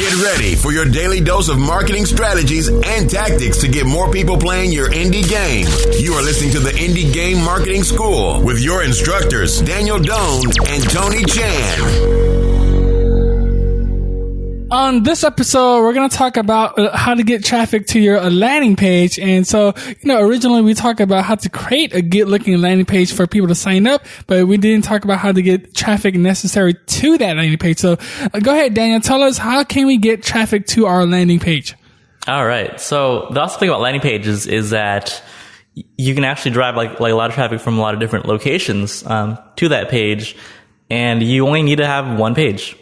Get ready for your daily dose of marketing strategies and tactics to get more people playing your indie game. You are listening to the Indie Game Marketing School with your instructors, Daniel Doan and Tony Chan. On this episode, we're going to talk about how to get traffic to your landing page. And so, originally we talked about how to create a good looking landing page for people to sign up, but we didn't talk about how to get traffic necessary to that landing page. So go ahead, Daniel, tell us, how can we get traffic to our landing page? All right. So the awesome thing about landing pages is that you can actually drive like a lot of traffic from a lot of different locations to that page, and you only need to have one page.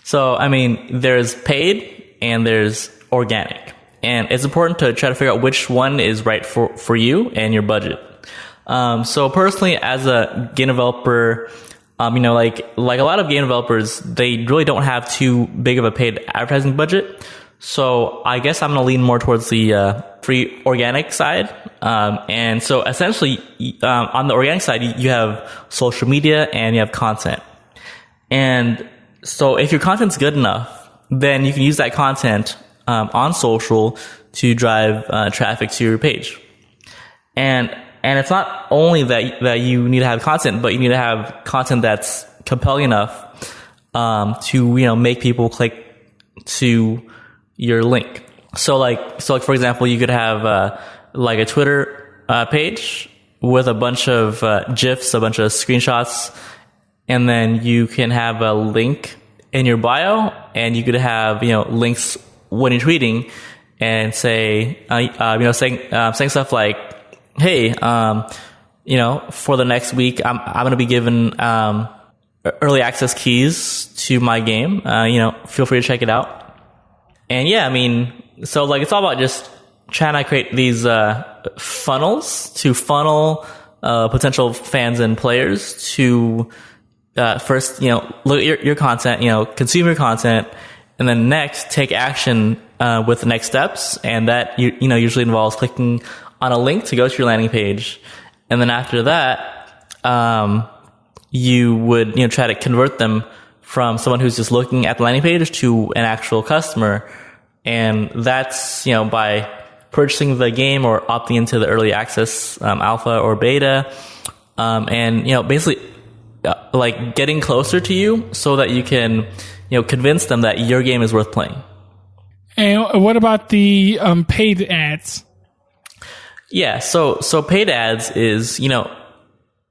So, there's paid and there's organic. And it's important to try to figure out which one is right for you and your budget. So personally, as a game developer, like a lot of game developers, they really don't have too big of a paid advertising budget. So I guess I'm going to lean more towards the free organic side. And so essentially, on the organic side, you have social media and you have content. And so if your content's good enough, then you can use that content on social to drive traffic to your page. And it's not only that you need to have content, but you need to have content that's compelling enough to make people click to your link. So for example, you could have like a Twitter page with a bunch of GIFs, a bunch of screenshots. And then you can have a link in your bio, and you could have, links when you're tweeting and say, saying stuff like, hey, for the next week, I'm going to be given, early access keys to my game. Feel free to check it out. And so it's all about just trying to create these, funnels to funnel, potential fans and players to, first, look at your content, consume your content, and then next take action with the next steps, and that usually involves clicking on a link to go to your landing page, and then after that, you would try to convert them from someone who's just looking at the landing page to an actual customer, and that's by purchasing the game or opting into the early access alpha or beta, and basically like getting closer to you so that you can, convince them that your game is worth playing. And what about the paid ads? Yeah, so paid ads is,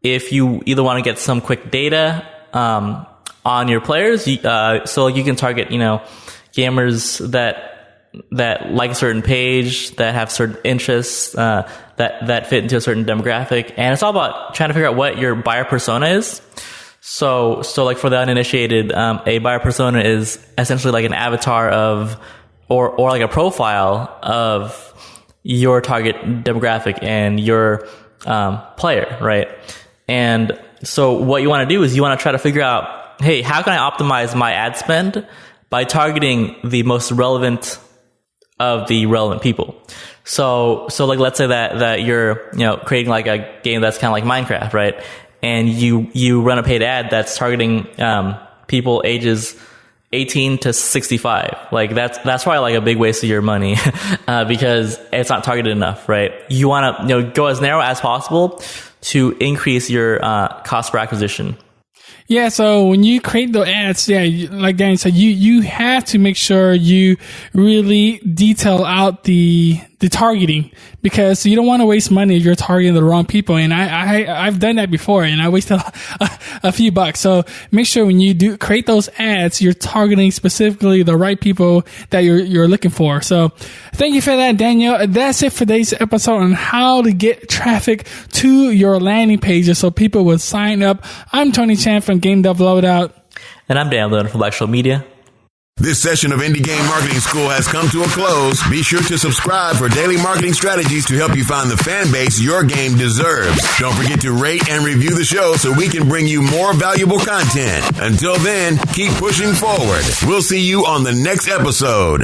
if you either want to get some quick data on your players, so you can target, gamers that like a certain page, that have certain interests, that fit into a certain demographic. And it's all about trying to figure out what your buyer persona is. So like for the uninitiated, a buyer persona is essentially like an avatar of, or like a profile of your target demographic and your, player, right? And so what you want to do is you want to try to figure out, hey, how can I optimize my ad spend by targeting the most relevant of the relevant people. So like, let's say that you're, creating like a game that's kind of like Minecraft, right? And you run a paid ad that's targeting, people ages 18 to 65. Like that's probably like a big waste of your money, because it's not targeted enough, right? You want to, go as narrow as possible to increase your, cost per acquisition. Yeah, so when you create the ads, like Danny said, you have to make sure you really detail out the targeting, because you don't want to waste money if you're targeting the wrong people. And I've done that before, and I wasted a few bucks. So make sure when you do create those ads, you're targeting specifically the right people that you're looking for. So thank you for that, Daniel. That's it for today's episode on how to get traffic to your landing pages so people will sign up. I'm Tony Chan from Game Dev Loadout. And I'm Dan Loadout from Black Show Media. This session of Indie Game Marketing School has come to a close. Be sure to subscribe for daily marketing strategies to help you find the fan base your game deserves. Don't forget to rate and review the show so we can bring you more valuable content. Until then, keep pushing forward. We'll see you on the next episode.